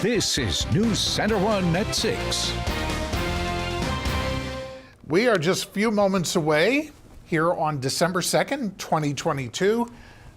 This is News Center 1 at 6. We are just a few moments away here on December 2nd, 2022,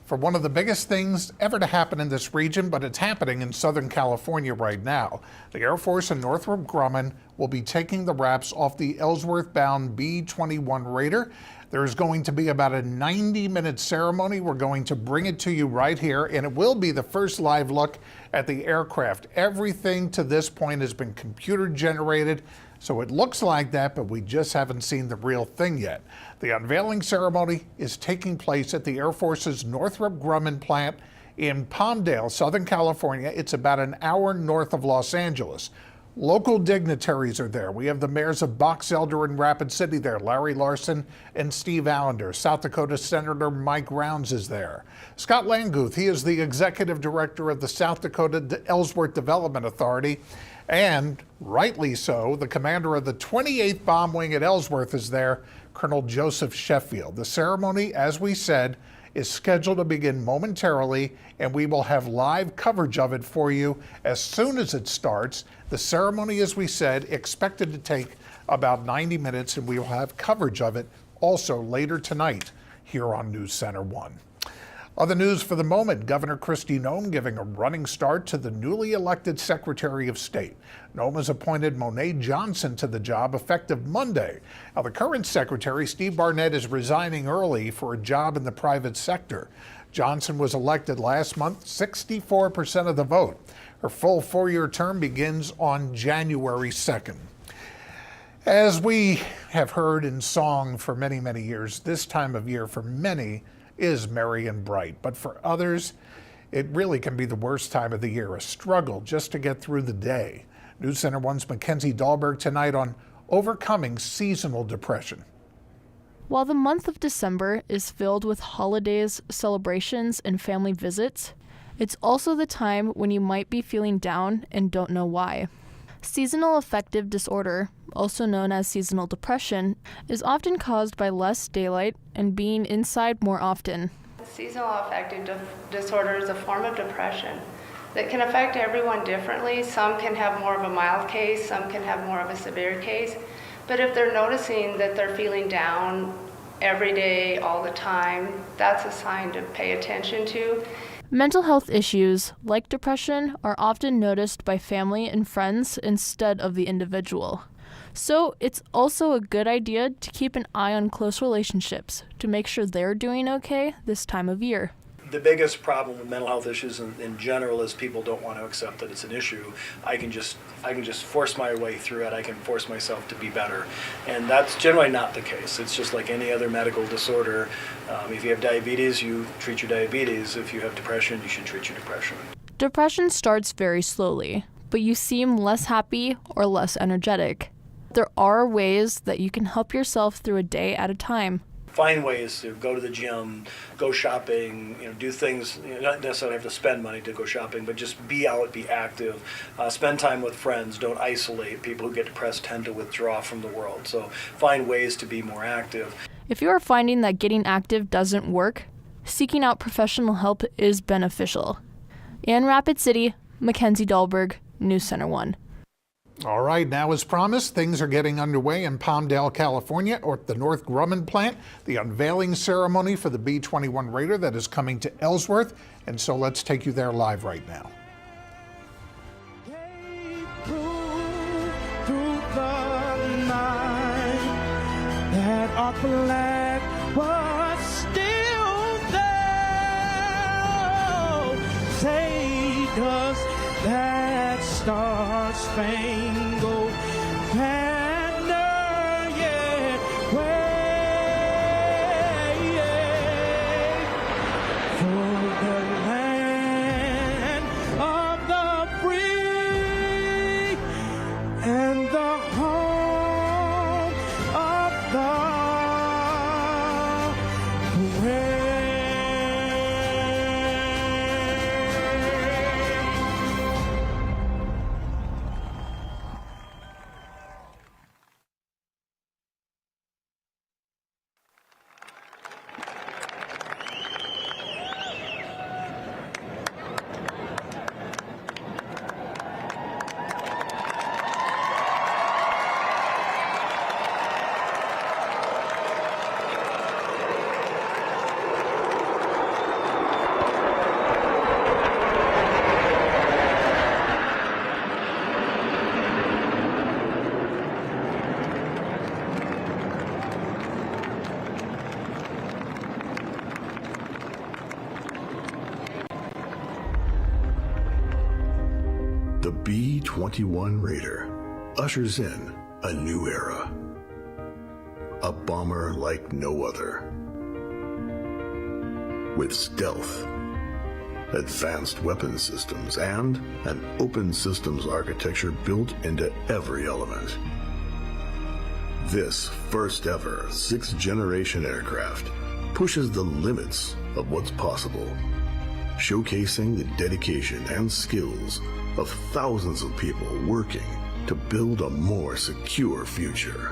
for one of the biggest things ever to happen in this region, but it's happening in Southern California right now. The Air Force and Northrop Grumman will be taking the wraps off the Ellsworth-bound B-21 Raider. There's going to be about a 90-minute ceremony. We're going to bring it to you right here, and it will be the first live look at the aircraft. Everything to this point has been computer generated, so it looks like that, but we just haven't seen the real thing yet. The unveiling ceremony is taking place at the Air Force's Northrop Grumman plant in Palmdale, Southern California. It's about an hour north of Los Angeles. Local dignitaries are there. We have the mayors of Box Elder and Rapid City there, Larry Larson and Steve Allender. South Dakota Senator Mike Rounds is there. Scott Languth, he is the executive director of the South Dakota Ellsworth Development Authority, and rightly so, the commander of the 28th Bomb Wing at Ellsworth is there, Colonel Joseph Sheffield. The ceremony, as we said, is scheduled to begin momentarily, and we will have live coverage of it for you as soon as it starts. The ceremony, as we said, expected to take about 90 minutes, and we will have coverage of it also later tonight here on News Center 1. Other news for the moment, Governor Kristi Noem giving a running start to the newly elected Secretary of State. Noem has appointed Monet Johnson to the job effective Monday. Now, the current secretary, Steve Barnett, is resigning early for a job in the private sector. Johnson was elected last month, 64% of the vote. Her full four-year term begins on January 2nd. As we have heard in song for many, many years, this time of year for many is merry and bright, but for others, it really can be the worst time of the year, a struggle just to get through the day. News Center 1's Mackenzie Dahlberg tonight on overcoming seasonal depression. While the month of December is filled with holidays, celebrations, and family visits, it's also the time when you might be feeling down and don't know why. Seasonal affective disorder, also known as seasonal depression, is often caused by less daylight and being inside more often. Seasonal affective disorder is a form of depression that can affect everyone differently. Some can have more of a mild case, some can have more of a severe case. But if they're noticing that they're feeling down every day, all the time, that's a sign to pay attention to. Mental health issues, like depression, are often noticed by family and friends instead of the individual. So it's also a good idea to keep an eye on close relationships to make sure they're doing okay this time of year. The biggest problem with mental health issues in general is people don't want to accept that it's an issue. I can just force my way through it. I can force myself to be better. And that's generally not the case. It's just like any other medical disorder. If you have diabetes, you treat your diabetes. If you have depression, you should treat your depression. Depression starts very slowly, but you seem less happy or less energetic. There are ways that you can help yourself through a day at a time. Find ways to go to the gym, go shopping, do things. Not necessarily have to spend money to go shopping, but just be out, be active, spend time with friends. Don't isolate. People who get depressed tend to withdraw from the world. So find ways to be more active. If you are finding that getting active doesn't work, seeking out professional help is beneficial. In Rapid City, Mackenzie Dahlberg, News Center 1. All right, now as promised, things are getting underway in Palmdale, California, or at the North Grumman plant, the unveiling ceremony for the B-21 Raider that is coming to Ellsworth, and so let's take you there live right now. Through the night, that our flag was still there. Saved us that star-spangled banner, yeah, wave for the land of the free and the home of the brave. The B-21 Raider ushers in a new era. A bomber like no other. With stealth, advanced weapon systems, and an open systems architecture built into every element. This first ever 6th generation aircraft pushes the limits of what's possible, showcasing the dedication and skills of thousands of people working to build a more secure future.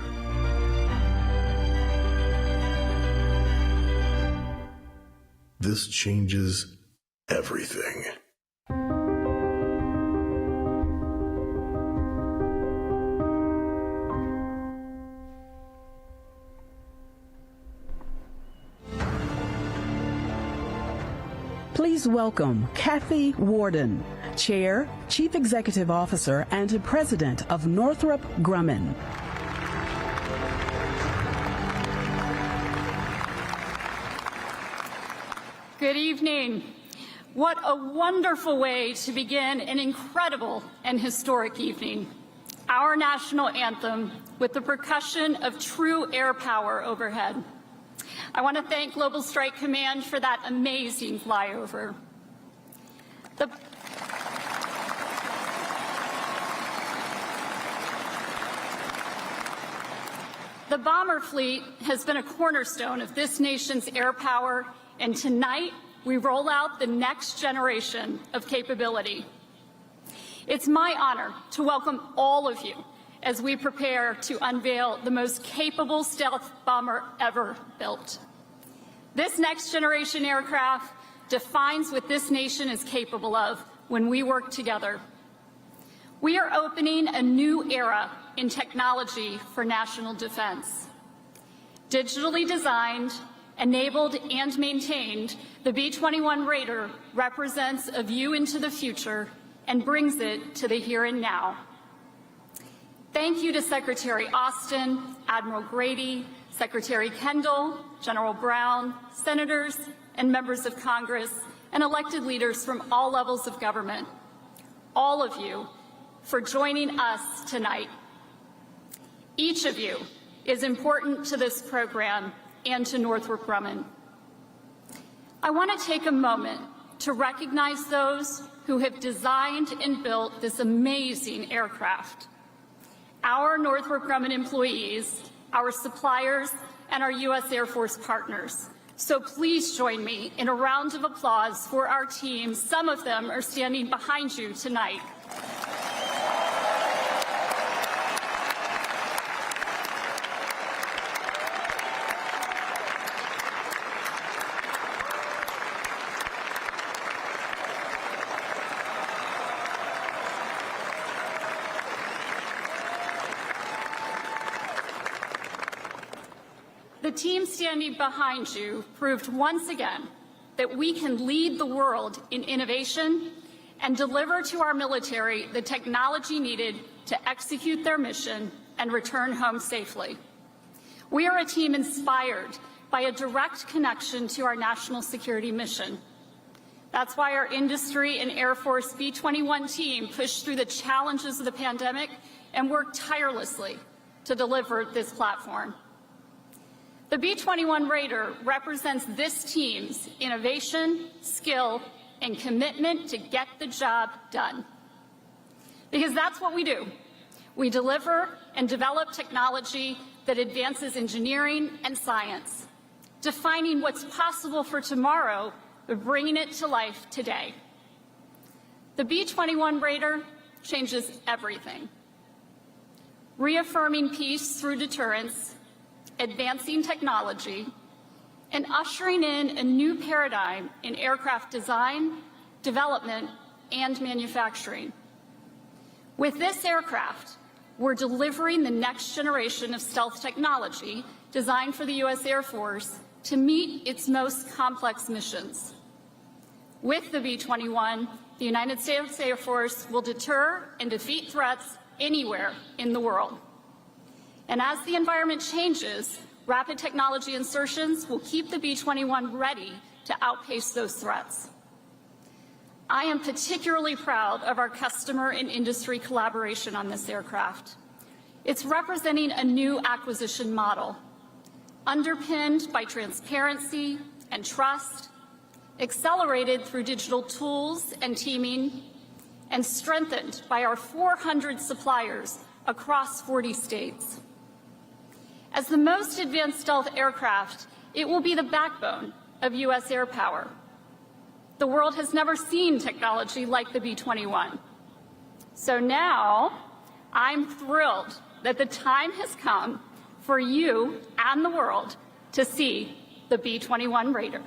This changes everything. Please welcome Kathy Warden, Chair, Chief Executive Officer, and President of Northrop Grumman. Good evening. What a wonderful way to begin an incredible and historic evening. Our national anthem with the percussion of true air power overhead. I want to thank Global Strike Command for that amazing flyover. The bomber fleet has been a cornerstone of this nation's air power, and tonight we roll out the next generation of capability. It's my honor to welcome all of you as we prepare to unveil the most capable stealth bomber ever built. This next generation aircraft defines what this nation is capable of when we work together. We are opening a new era in technology for national defense. Digitally designed, enabled, and maintained, the B-21 Raider represents a view into the future and brings it to the here and now. Thank you to Secretary Austin, Admiral Grady, Secretary Kendall, General Brown, senators and members of Congress, and elected leaders from all levels of government, all of you, for joining us tonight. Each of you is important to this program and to Northrop Grumman. I want to take a moment to recognize those who have designed and built this amazing aircraft. Our Northrop Grumman employees, our suppliers, and our U.S. Air Force partners. So please join me in a round of applause for our team. Some of them are standing behind you tonight. The team standing behind you proved once again that we can lead the world in innovation and deliver to our military the technology needed to execute their mission and return home safely. We are a team inspired by a direct connection to our national security mission. That's why our industry and Air Force B-21 team pushed through the challenges of the pandemic and worked tirelessly to deliver this platform. The B-21 Raider represents this team's innovation, skill, and commitment to get the job done. Because that's what we do. We deliver and develop technology that advances engineering and science, defining what's possible for tomorrow, but bringing it to life today. The B-21 Raider changes everything. Reaffirming peace through deterrence, advancing technology, and ushering in a new paradigm in aircraft design, development, and manufacturing. With this aircraft, we're delivering the next generation of stealth technology designed for the U.S. Air Force to meet its most complex missions. With the B-21, the United States Air Force will deter and defeat threats anywhere in the world. And as the environment changes, rapid technology insertions will keep the B-21 ready to outpace those threats. I am particularly proud of our customer and industry collaboration on this aircraft. It's representing a new acquisition model, underpinned by transparency and trust, accelerated through digital tools and teaming, and strengthened by our 400 suppliers across 40 states. As the most advanced stealth aircraft, it will be the backbone of U.S. air power. The world has never seen technology like the B-21. So now, I'm thrilled that the time has come for you and the world to see the B-21 Raider.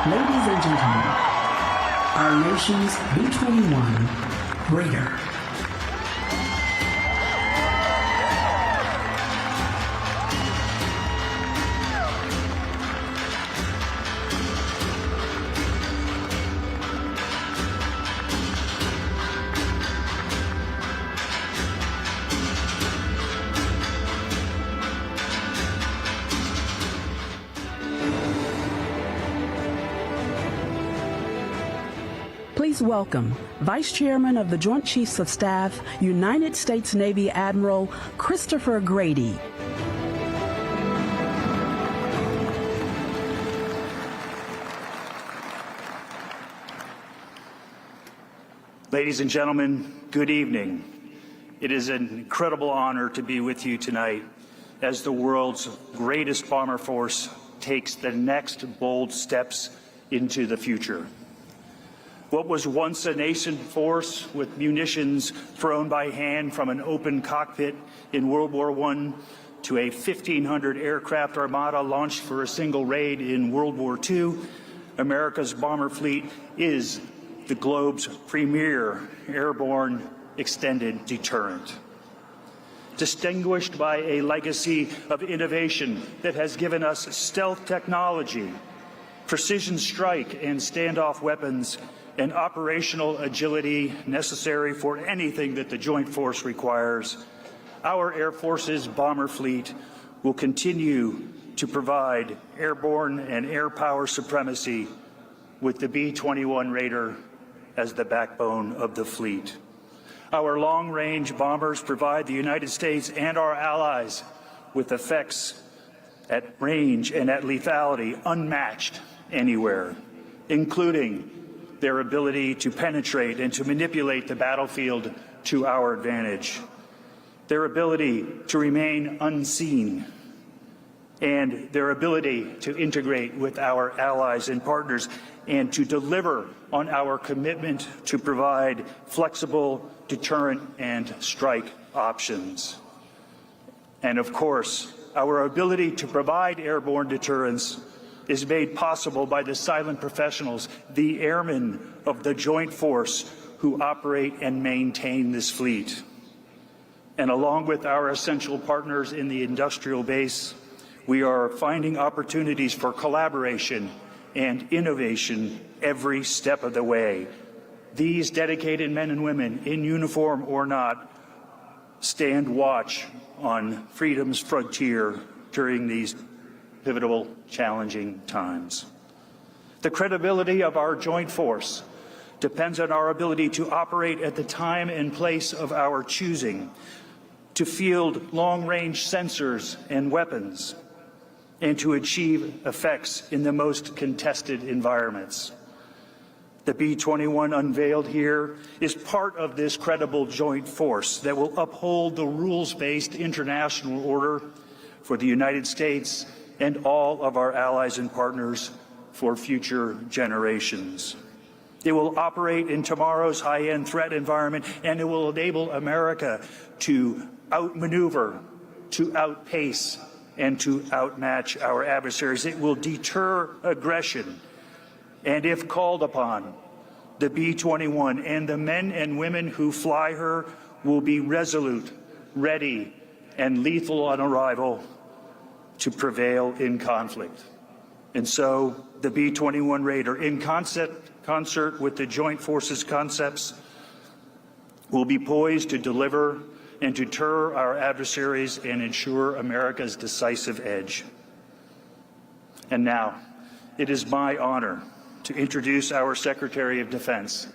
Ladies and gentlemen, our nation's B-21 Raider. Please welcome Vice Chairman of the Joint Chiefs of Staff, United States Navy Admiral Christopher Grady. Ladies and gentlemen, good evening. It is an incredible honor to be with you tonight as the world's greatest bomber force takes the next bold steps into the future. What was once a nascent force with munitions thrown by hand from an open cockpit in World War I to a 1,500 aircraft armada launched for a single raid in World War II, America's bomber fleet is the globe's premier airborne extended deterrent. Distinguished by a legacy of innovation that has given us stealth technology, precision strike and standoff weapons, and operational agility necessary for anything that the Joint Force requires, our Air Force's bomber fleet will continue to provide airborne and air power supremacy with the B-21 Raider as the backbone of the fleet. Our long-range bombers provide the United States and our allies with effects at range and at lethality unmatched anywhere, including their ability to penetrate and to manipulate the battlefield to our advantage, their ability to remain unseen, and their ability to integrate with our allies and partners and to deliver on our commitment to provide flexible deterrent and strike options. And of course, our ability to provide airborne deterrence is made possible by the silent professionals, the airmen of the Joint Force who operate and maintain this fleet. And along with our essential partners in the industrial base, we are finding opportunities for collaboration and innovation every step of the way. These dedicated men and women, in uniform or not, stand watch on freedom's frontier during these pivotal, challenging times. The credibility of our joint force depends on our ability to operate at the time and place of our choosing, to field long-range sensors and weapons, and to achieve effects in the most contested environments. The B-21 unveiled here is part of this credible joint force that will uphold the rules-based international order for the United States and all of our allies and partners for future generations. It will operate in tomorrow's high-end threat environment, and it will enable America to outmaneuver, to outpace, and to outmatch our adversaries. It will deter aggression, and if called upon, the B-21 and the men and women who fly her will be resolute, ready, and lethal on arrival to prevail in conflict. And so the B-21 Raider, in concert with the Joint Forces concepts, will be poised to deliver and deter our adversaries and ensure America's decisive edge. And now, it is my honor to introduce our Secretary of Defense.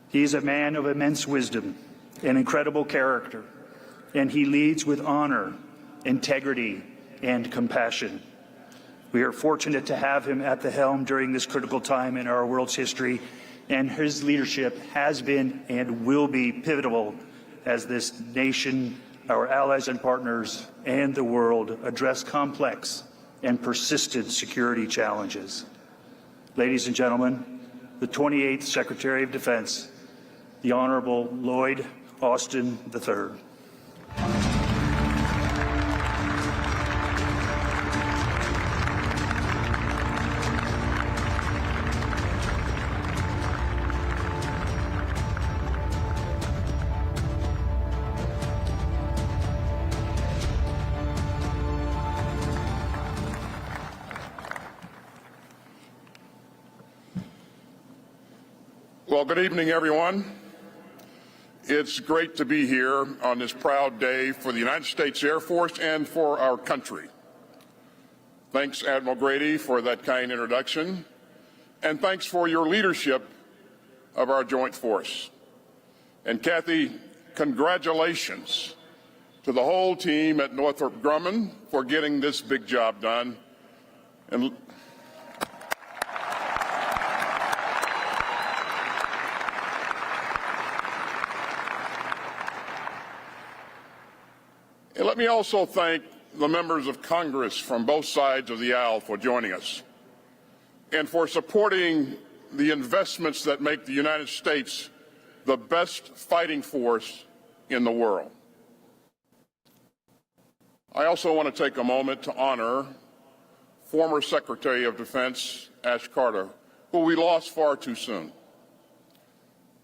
He is a man of immense wisdom and incredible character, and he leads with honor, integrity, and compassion. We are fortunate to have him at the helm during this critical time in our world's history, and his leadership has been and will be pivotal as this nation, our allies and partners, and the world address complex and persistent security challenges. Ladies and gentlemen, the 28th Secretary of Defense, the Honorable Lloyd Austin III. Well, good evening, everyone. It's great to be here on this proud day for the United States Air Force and for our country. Thanks, Admiral Grady, for that kind introduction, and thanks for your leadership of our joint force. And Kathy, congratulations to the whole team at Northrop Grumman for getting this big job done. And let me also thank the members of Congress from both sides of the aisle for joining us and for supporting the investments that make the United States the best fighting force in the world. I also want to take a moment to honor former Secretary of Defense Ash Carter, who we lost far too soon.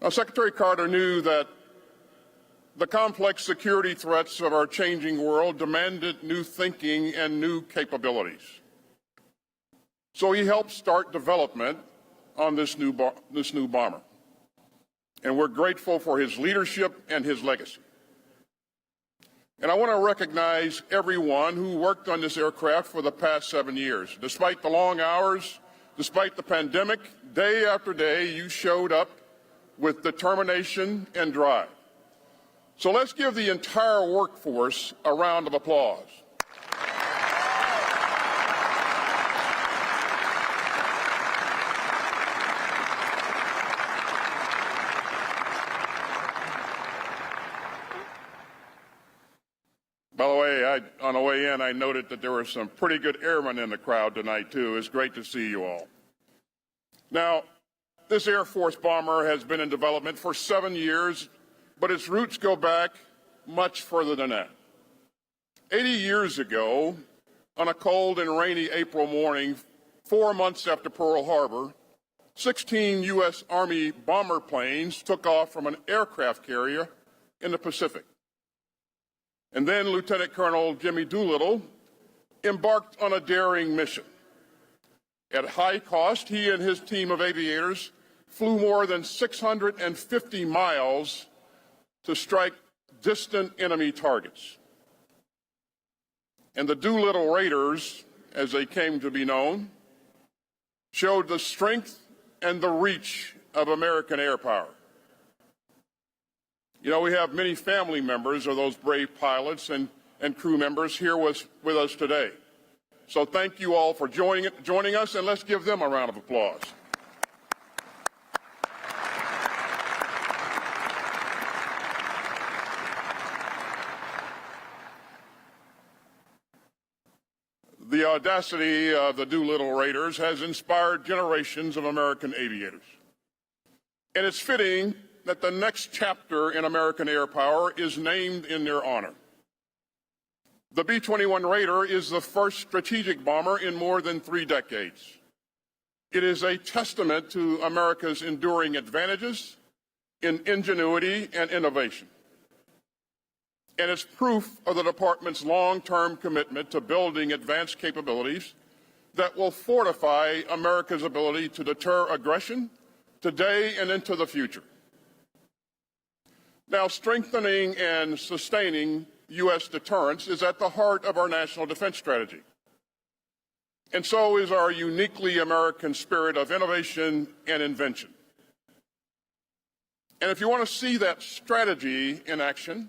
Now, Secretary Carter knew that the complex security threats of our changing world demanded new thinking and new capabilities. So he helped start development on this new bomber. And we're grateful for his leadership and his legacy. And I want to recognize everyone who worked on this aircraft for the past 7 years. Despite the long hours, despite the pandemic, day after day, you showed up with determination and drive. So let's give the entire workforce a round of applause. By the way, on the way in, I noted that there were some pretty good airmen in the crowd tonight, too. It's great to see you all. Now, this Air Force bomber has been in development for 7 years, but its roots go back much further than that. 80 years ago, on a cold and rainy April morning, 4 months after Pearl Harbor, 16 U.S. Army bomber planes took off from an aircraft carrier in the Pacific. And then Lieutenant Colonel Jimmy Doolittle embarked on a daring mission. At high cost, he and his team of aviators flew more than 650 miles to strike distant enemy targets. And the Doolittle Raiders, as they came to be known, showed the strength and the reach of American air power. You know, we have many family members of those brave pilots and crew members here with us today. So thank you all for joining us, and let's give them a round of applause. The audacity of the Doolittle Raiders has inspired generations of American aviators. And it's fitting that the next chapter in American air power is named in their honor. The B-21 Raider is the first strategic bomber in more than 3 decades. It is a testament to America's enduring advantages in ingenuity and innovation. And it's proof of the department's long-term commitment to building advanced capabilities that will fortify America's ability to deter aggression today and into the future. Now, strengthening and sustaining U.S. deterrence is at the heart of our national defense strategy. And so is our uniquely American spirit of innovation and invention. And if you want to see that strategy in action,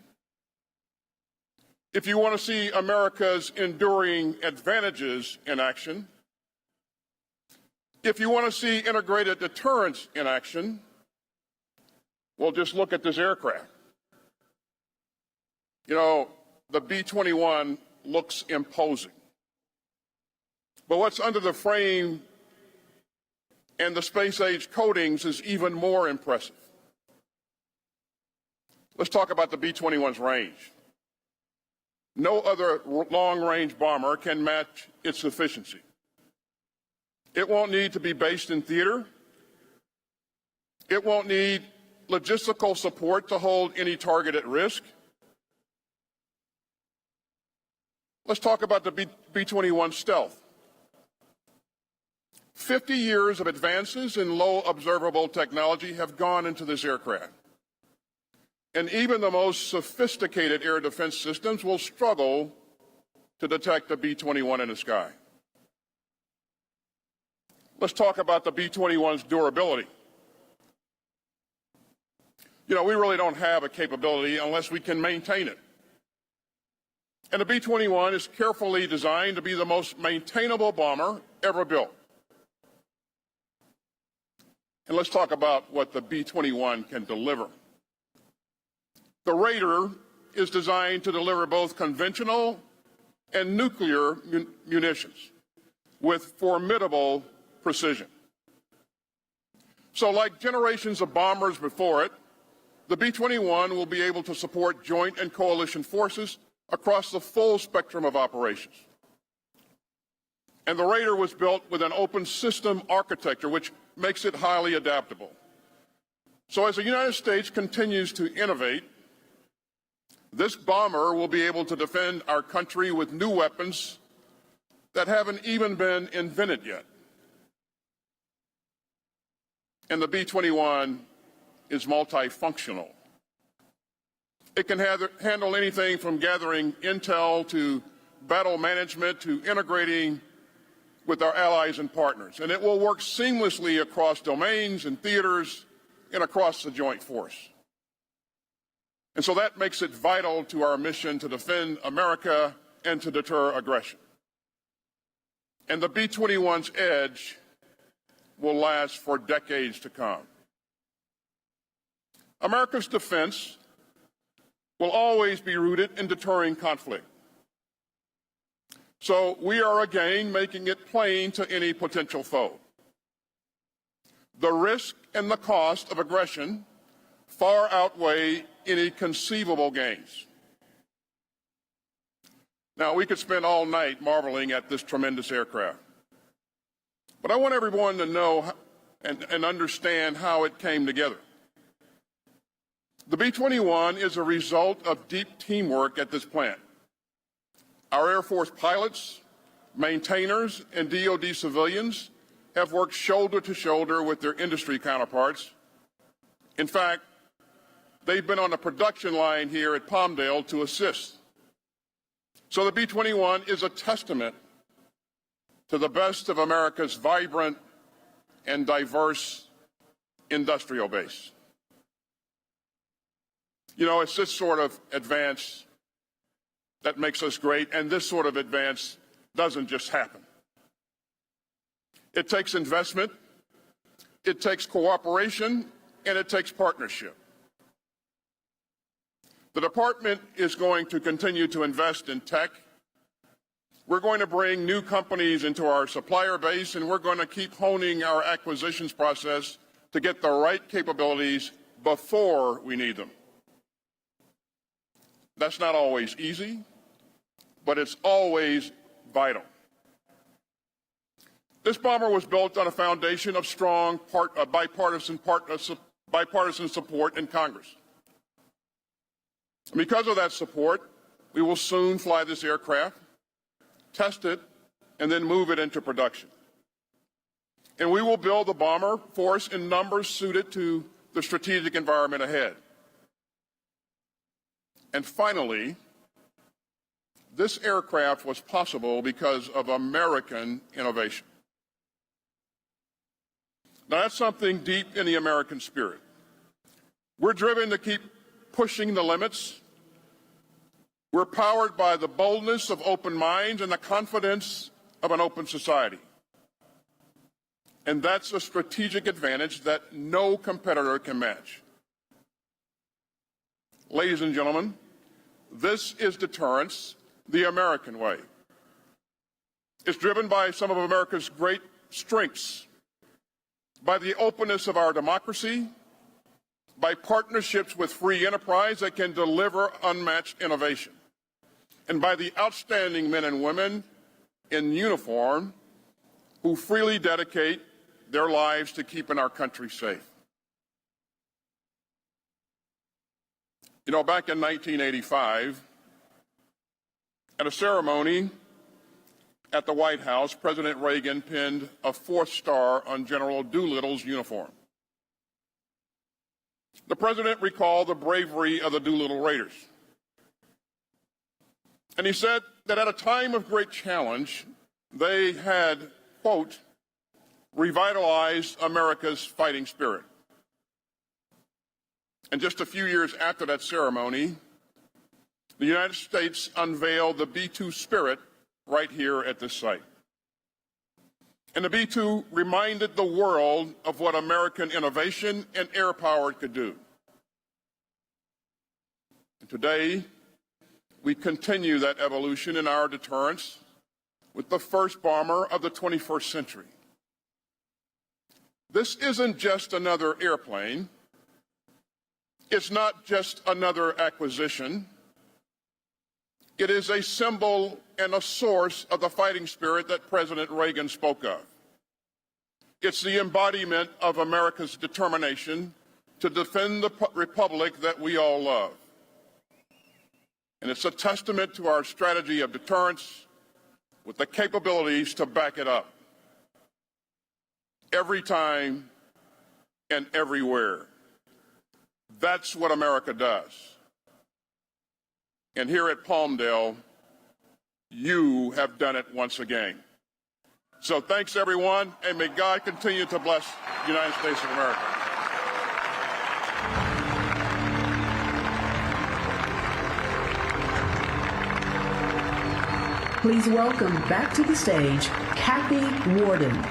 if you want to see America's enduring advantages in action, if you want to see integrated deterrence in action, well, just look at this aircraft. You know, the B-21 looks imposing. But what's under the frame and the space-age coatings is even more impressive. Let's talk about the B-21's range. No other long-range bomber can match its efficiency. It won't need to be based in theater. It won't need logistical support to hold any target at risk. Let's talk about the B-21 stealth. 50 years of advances in low observable technology have gone into this aircraft. And even the most sophisticated air defense systems will struggle to detect the B-21 in the sky. Let's talk about the B-21's durability. we really don't have a capability unless we can maintain it. And the B-21 is carefully designed to be the most maintainable bomber ever built. And let's talk about what the B-21 can deliver. The Raider is designed to deliver both conventional and nuclear munitions with formidable precision. So like generations of bombers before it, the B-21 will be able to support joint and coalition forces across the full spectrum of operations. And the Raider was built with an open system architecture, which makes it highly adaptable. So as the United States continues to innovate, this bomber will be able to defend our country with new weapons that haven't even been invented yet. And the B-21 is multifunctional. It can handle anything from gathering intel to battle management to integrating with our allies and partners. And it will work seamlessly across domains and theaters and across the joint force. And so that makes it vital to our mission to defend America and to deter aggression. And the B-21's edge will last for decades to come. America's defense will always be rooted in deterring conflict. So we are again making it plain to any potential foe. The risk and the cost of aggression far outweigh any conceivable gains. Now, we could spend all night marveling at this tremendous aircraft. But I want everyone to know and understand how it came together. The B-21 is a result of deep teamwork at this plant. Our Air Force pilots, maintainers, and DoD civilians have worked shoulder to shoulder with their industry counterparts. In fact, they've been on the production line here at Palmdale to assist. So the B-21 is a testament to the best of America's vibrant and diverse industrial base. It's this sort of advance that makes us great, and this sort of advance doesn't just happen. It takes investment, it takes cooperation, and it takes partnership. The department is going to continue to invest in tech. We're going to bring new companies into our supplier base, and we're going to keep honing our acquisitions process to get the right capabilities before we need them. That's not always easy, but it's always vital. This bomber was built on a foundation of strong bipartisan support in Congress. And because of that support, we will soon fly this aircraft, test it, and then move it into production. And we will build the bomber force in numbers suited to the strategic environment ahead. And finally, this aircraft was possible because of American innovation. Now, that's something deep in the American spirit. We're driven to keep pushing the limits. We're powered by the boldness of open minds and the confidence of an open society. And that's a strategic advantage that no competitor can match. Ladies and gentlemen, this is deterrence the American way. It's driven by some of America's great strengths, by the openness of our democracy, by partnerships with free enterprise that can deliver unmatched innovation, and by the outstanding men and women in uniform who freely dedicate their lives to keeping our country safe. Back in 1985, at a ceremony at the White House, President Reagan pinned a 4th star on General Doolittle's uniform. The president recalled the bravery of the Doolittle Raiders. And he said that at a time of great challenge, they had, quote, revitalized America's fighting spirit. And just a few years after that ceremony, the United States unveiled the B-2 Spirit right here at this site. And the B-2 reminded the world of what American innovation and air power could do. And today, we continue that evolution in our deterrence with the first bomber of the 21st century. This isn't just another airplane. It's not just another acquisition. It is a symbol and a source of the fighting spirit that President Reagan spoke of. It's the embodiment of America's determination to defend the republic that we all love. And it's a testament to our strategy of deterrence with the capabilities to back it up. Every time and everywhere. That's what America does. And here at Palmdale, you have done it once again. So thanks, everyone, and may God continue to bless the United States of America. Please welcome back to the stage, Kathy Warden.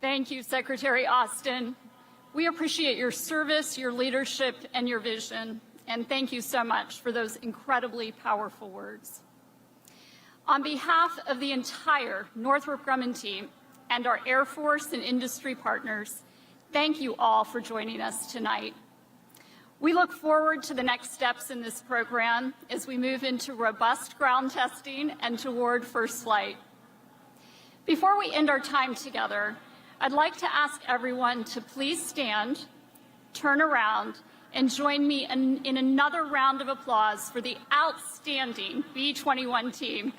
Thank you, Secretary Austin. We appreciate your service, your leadership, and your vision, and thank you so much for those incredibly powerful words. On behalf of the entire Northrop Grumman team and our Air Force and industry partners, thank you all for joining us tonight. We look forward to the next steps in this program as we move into robust ground testing and toward first flight. Before we end our time together, I'd like to ask everyone to please stand, turn around, and join me in another round of applause for the outstanding B-21 team.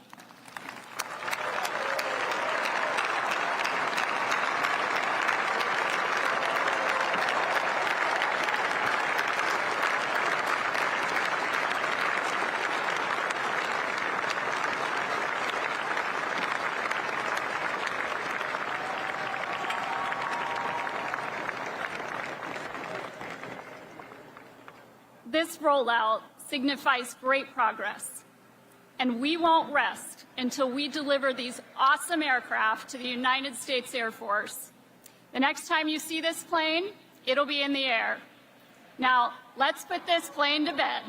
This rollout signifies great progress, and we won't rest until we deliver these awesome aircraft to the United States Air Force. The next time you see this plane, it'll be in the air. Now, let's put this plane to bed.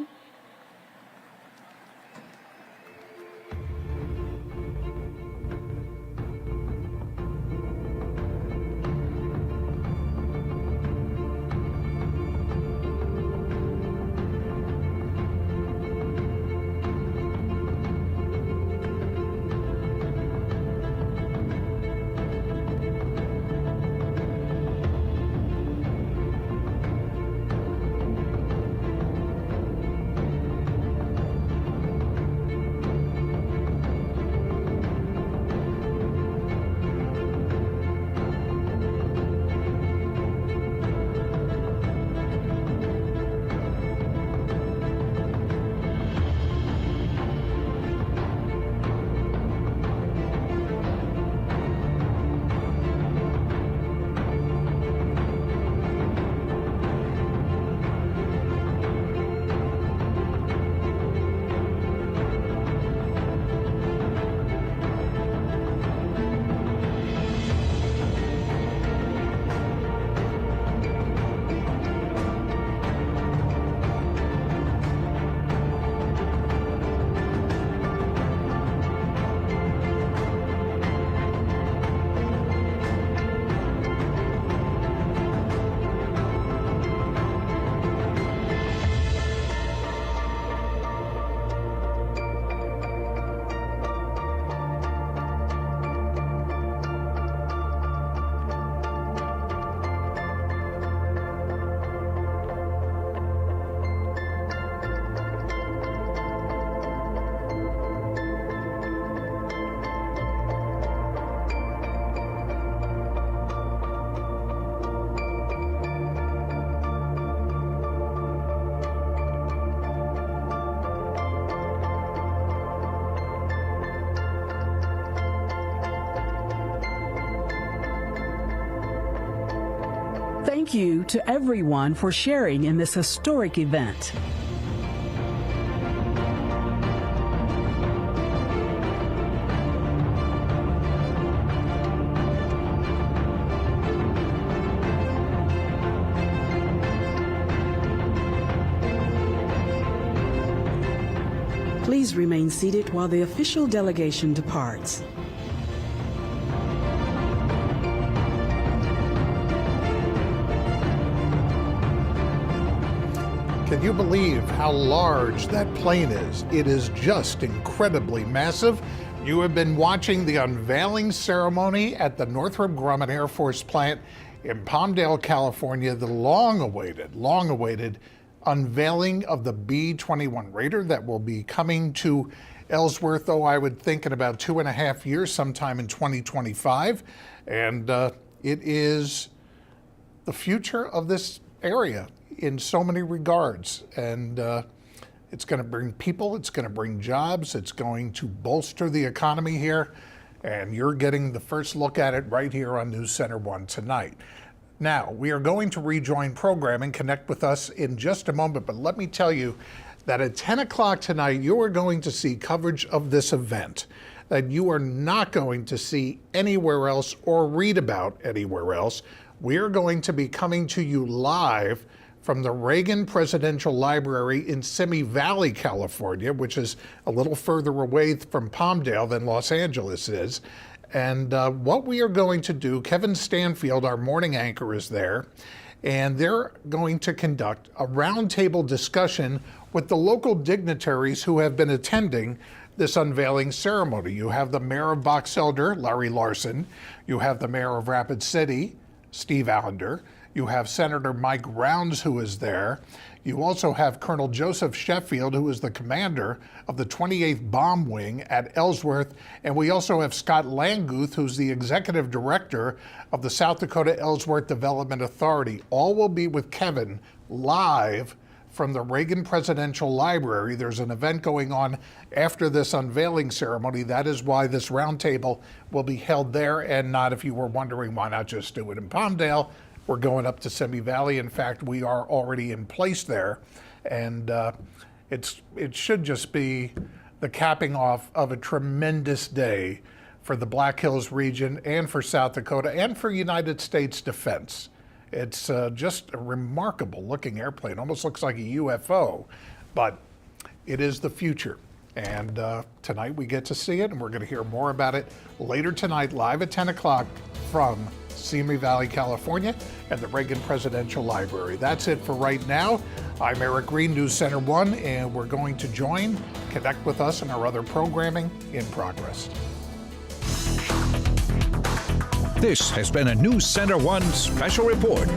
Thank you to everyone for sharing in this historic event. Please remain seated while the official delegation departs. Can you believe how large that plane is? It is just incredibly massive. You have been watching the unveiling ceremony at the Northrop Grumman Air Force plant in Palmdale, California, the long-awaited unveiling of the B-21 Raider that will be coming to Ellsworth, I would think in about 2.5 years, sometime in 2025. And it is the future of this area in so many regards. And it's going to bring people, it's going to bring jobs, it's going to bolster the economy here. And you're getting the first look at it right here on News Center 1 tonight. Now, we are going to rejoin programming, connect with us in just a moment, but let me tell you that at 10 o'clock tonight, you are going to see coverage of this event that you are not going to see anywhere else or read about anywhere else. We are going to be coming to you live from the Reagan Presidential Library in Simi Valley, California, which is a little further away from Palmdale than Los Angeles is. And what we are going to do, Kevin Stanfield, our morning anchor, is there, and they're going to conduct a roundtable discussion with the local dignitaries who have been attending this unveiling ceremony. You have the mayor of Box Elder, Larry Larson. You have the mayor of Rapid City, Steve Allender. You have Senator Mike Rounds, who is there. You also have Colonel Joseph Sheffield, who is the commander of the 28th Bomb Wing at Ellsworth. And we also have Scott Languth, who's the executive director of the South Dakota Ellsworth Development Authority. All will be with Kevin live from the Reagan Presidential Library. There's an event going on after this unveiling ceremony. That is why this roundtable will be held there and not, if you were wondering, why not just do it in Palmdale? We're going up to Simi Valley. In fact, we are already in place there. And it should just be the capping off of a tremendous day for the Black Hills region and for South Dakota and for United States defense. It's just a remarkable looking airplane. Almost looks like a UFO, but it is the future. And tonight we get to see it, and we're going to hear more about it later tonight, live at 10 o'clock from Simi Valley, California, and the Reagan Presidential Library. That's it for right now. I'm Eric Green, News Center 1, and we're going to connect with us in our other programming in progress. This has been a News Center 1 special report.